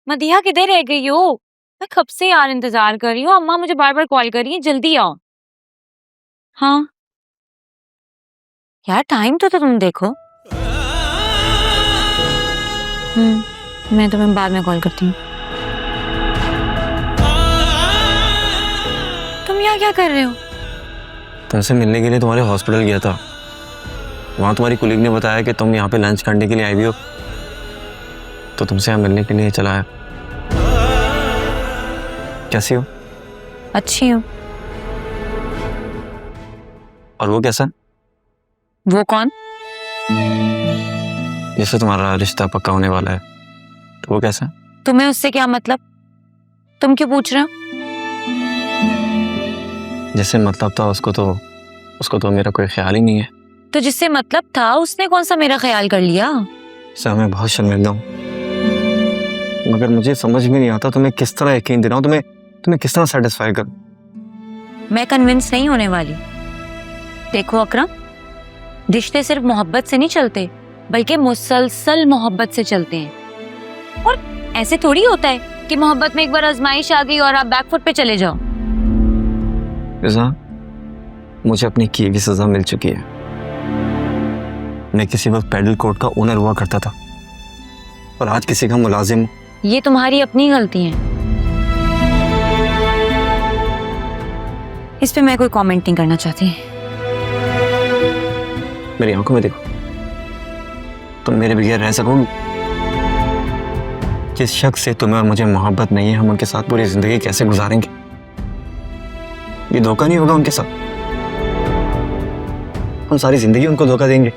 मदिहा किधर रह गई हो? मैं कब से यार इंतजार कर रही हूँ। अम्मा मुझे बार बार कॉल कर रही है, जल्दी आओ। हाँ यार, टाइम तो तुम देखो। मैं तुम्हें बाद में कॉल करती हूँ। तुम यहाँ क्या कर रहे हो? तुमसे मिलने के लिए तुम्हारे हॉस्पिटल गया था। वहाँ तुम्हारी कुलीग ने बताया कि तुम यहाँ पे लंच करने के लिए आई हुई हो, तो तुमसे यहाँ मिलने के लिए चला आया। कैसी हो? अच्छी हूँ। और वो कैसा? वो कौन? जैसे तुम्हारा रिश्ता पक्का होने वाला है, तो वो कैसा? तुम्हें उससे क्या मतलब? तुम क्यों पूछ रहे हो? जैसे मतलब था उसको तो मेरा कोई ख्याल ही नहीं है। तो जिससे मतलब था उसने कौन सा मेरा ख्याल कर लिया? सर मैं बहुत शर्मिंदा हूँ, मगर मुझे समझ में नहीं आता तुम्हें किस तरह यकीन दिलाऊं, तुम्हें किस तरह सेटिस्फाई करूं। मैं कन्विंस नहीं होने वाली। देखो अकरम, रिश्ते सिर्फ मोहब्बत से नहीं चलते, बल्कि मुसलसल मोहब्बत से चलते हैं। और ऐसे थोड़ी होता है कि मोहब्बत में एक बार आजमाइश आ गई और आप बैकफुट पे चले जाओ। फिजा, मुझे अपनी की हुई सजा मिल चुकी है। मैं किसी वक्त पैडल कोर्ट का ओनर हुआ करता था और आज किसी का मुलाजिम हूं। ये तुम्हारी अपनी गलती है, इस पे मैं कोई कमेंट नहीं करना चाहती। मेरी आंखों में देखो, तुम मेरे बगैर रह सकोगी? जिस शख्स से तुम्हें और मुझे मोहब्बत नहीं है, हम उनके साथ पूरी जिंदगी कैसे गुजारेंगे? ये धोखा नहीं होगा उनके साथ? हम सारी जिंदगी उनको धोखा देंगे?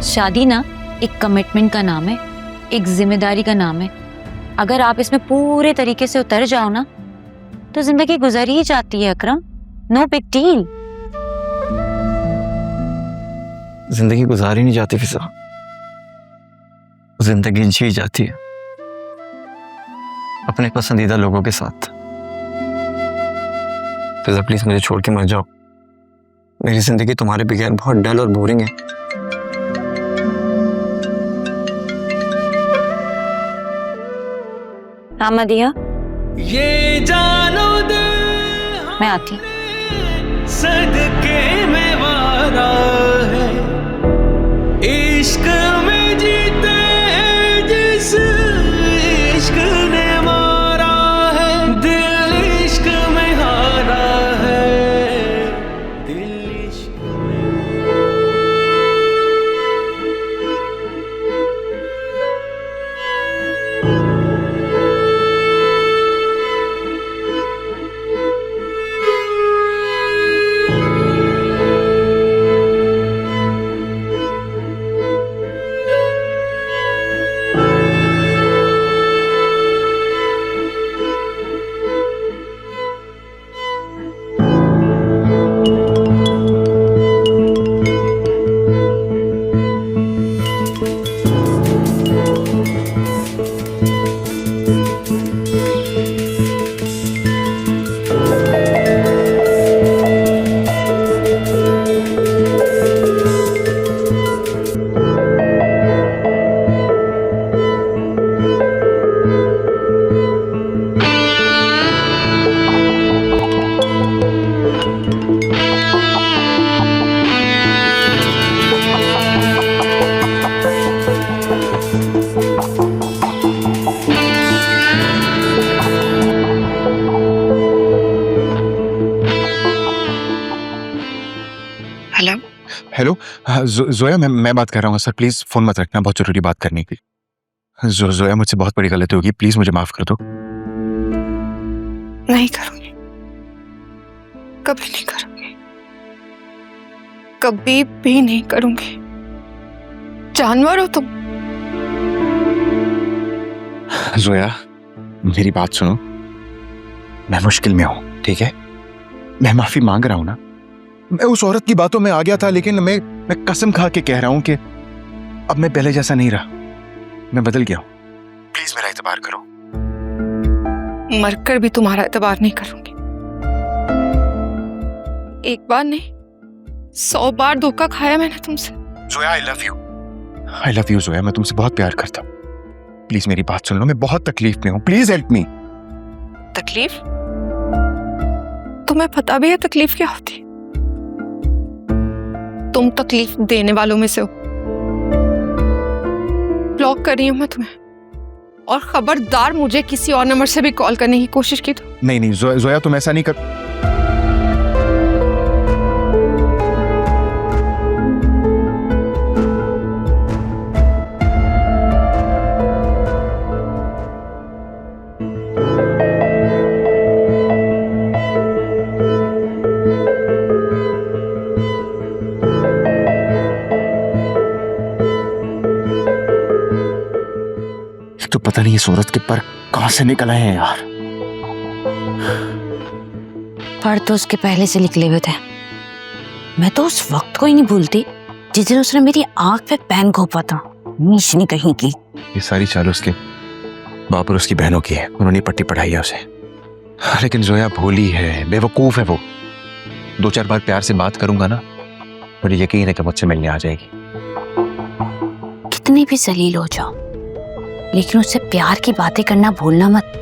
शादी ना एक कमिटमेंट का नाम है, एक जिम्मेदारी का नाम है। अगर आप इसमें पूरे तरीके से उतर जाओ ना, तो जिंदगी गुजर ही जाती है अकरम। No big deal. जिंदगी गुजारी नहीं जाती फिजा, जिंदगी जी जाती है अपने पसंदीदा लोगों के साथ। फिजा प्लीज मुझे छोड़ के मत जाओ। मेरी जिंदगी तुम्हारे बगैर बहुत डल और बोरिंग है। हाँ मदिहा, ये जानो दे मैं आती हूँ। सदके में वादा है, इश्क में जीते हैं जिस इश्क ने मारा है, दिल इश्क में हारा है, दिल इश्क हेलो। हाँ, जोया मैं बात कर रहा हूँ सर, प्लीज फोन मत रखना, बहुत जरूरी बात करनी थी। जोया मुझसे बहुत बड़ी गलती होगी, प्लीज मुझे माफ कर दो। नहीं करूंगी, कभी नहीं करूंगी, कभी भी नहीं करूंगी। जानवर हो तुम। जोया मेरी बात सुनो, मैं मुश्किल में हूं, ठीक है? मैं माफी मांग रहा हूं ना। मैं उस औरत की बातों में आ गया था, लेकिन मैं कसम खा के कह रहा हूं कि अब मैं पहले जैसा नहीं रहा, मैं बदल गया हूं। प्लीज मेरा एतबार करो। मरकर भी तुम्हारा एतबार नहीं करूंगी। एक बार नहीं, 100 बार धोखा खाया मैंने तुमसे। Zoya I love you Zoya, मैं तुमसे बहुत प्यार करता हूँ। प्लीज मेरी बात सुन लो, मैं बहुत तकलीफ में हूँ, प्लीज हेल्प मी। तकलीफ? तुम्हें पता भी है तकलीफ क्या होती? तुम तकलीफ देने वालों में से हो। ब्लॉक कर रही हूं मैं तुम्हें, और खबरदार मुझे किसी और नंबर से भी कॉल करने की कोशिश की तो। नहीं नहीं जोया, तुम ऐसा नहीं कर। तो पता नहीं ये सूरज के पर कहां से निकल आए हैं यार। पर तो उसके पहले से निकले हुए थे। मैं तो उस वक्त को ही नहीं भूलती जिस दिन उसने मेरी आंख पे पेन घोंपा था। नीच नहीं कहीं की। ये सारी चाल उसके बाप और उसकी बहनों की है, उन्होंने पट्टी पढ़ाई है उसे। लेकिन जोया भोली है, बेवकूफ है वो। 2-4 बार प्यार से बात करूंगा ना, मुझे यकीन है कि मुझसे मिलने आ जाएगी। कितनी भी जलील हो जाओ, लेकिन उससे प्यार की बातें करना भूलना मत,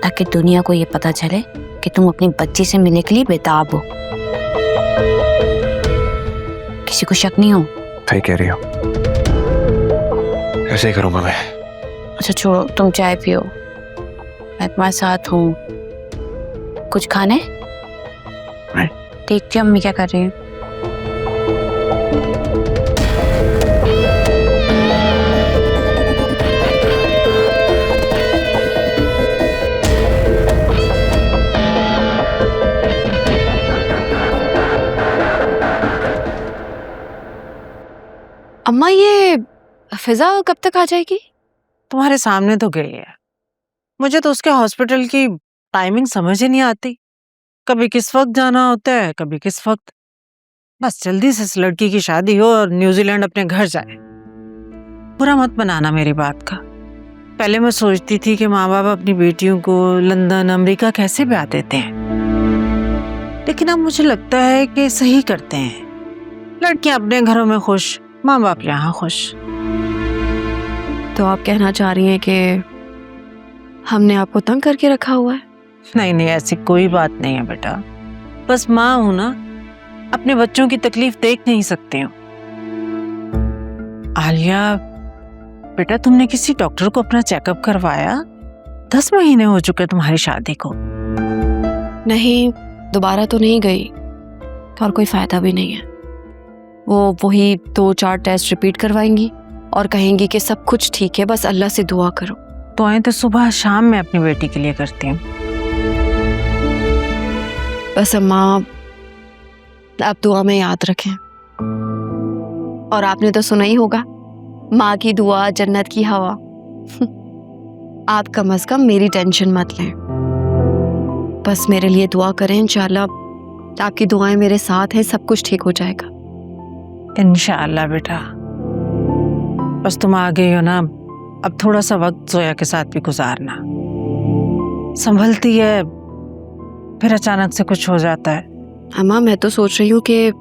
ताकि दुनिया को ये पता चले कि तुम अपनी बच्ची से मिलने के लिए बेताब हो। किसी को शक नहीं हो। सही कह रही हो, ऐसे ही करूंगा मैं। अच्छा छोड़ो, तुम चाय पियो, मैं तुम्हारे साथ हूँ। कुछ खाने? देखती हूँ अम्मी क्या कर रही है। अम्मा ये फिजा कब तक आ जाएगी? तुम्हारे सामने तो गई है। मुझे तो उसके हॉस्पिटल की टाइमिंग समझ ही नहीं आती। कभी किस वक्त जाना होता है, कभी किस वक्त। बस जल्दी से इस लड़की की शादी हो और न्यूजीलैंड अपने घर जाए। बुरा मत बनाना मेरी बात का। पहले मैं सोचती थी कि माँ बाप अपनी बेटियों को लंदन, अमेरिका कैसे ब्याह देते हैं, लेकिन अब मुझे लगता है कि सही करते हैं। लड़कियां अपने घरों में खुश, माँ बाप यहाँ खुश। तो आप कहना चाह रही हैं कि हमने आपको तंग करके रखा हुआ है? नहीं नहीं, ऐसी कोई बात नहीं है बेटा। बस माँ हूं ना, अपने बच्चों की तकलीफ देख नहीं सकती हूँ। आलिया बेटा, तुमने किसी डॉक्टर को अपना चेकअप करवाया? 10 महीने हो चुके तुम्हारी शादी को। नहीं, दोबारा तो नहीं गई, और कोई फायदा भी नहीं है। वो वही 2-4 टेस्ट रिपीट करवाएंगी और कहेंगी कि सब कुछ ठीक है, बस अल्लाह से दुआ करो। दुआएं तो सुबह शाम मैं अपनी बेटी के लिए करती हूँ। बस अम्मा, आप दुआ में याद रखें। और आपने तो सुना ही होगा, माँ की दुआ जन्नत की हवा। आप कम से कम मेरी टेंशन मत लें, बस मेरे लिए दुआ करें। इंशाल्लाह आपकी दुआएं मेरे साथ हैं, सब कुछ ठीक हो जाएगा। इंशाअल्लाह बेटा। बस तुम आ गई हो ना, अब थोड़ा सा वक्त जोया के साथ भी गुजारना। संभलती है, फिर अचानक से कुछ हो जाता है। अम्मा, मैं तो सोच रही हूँ कि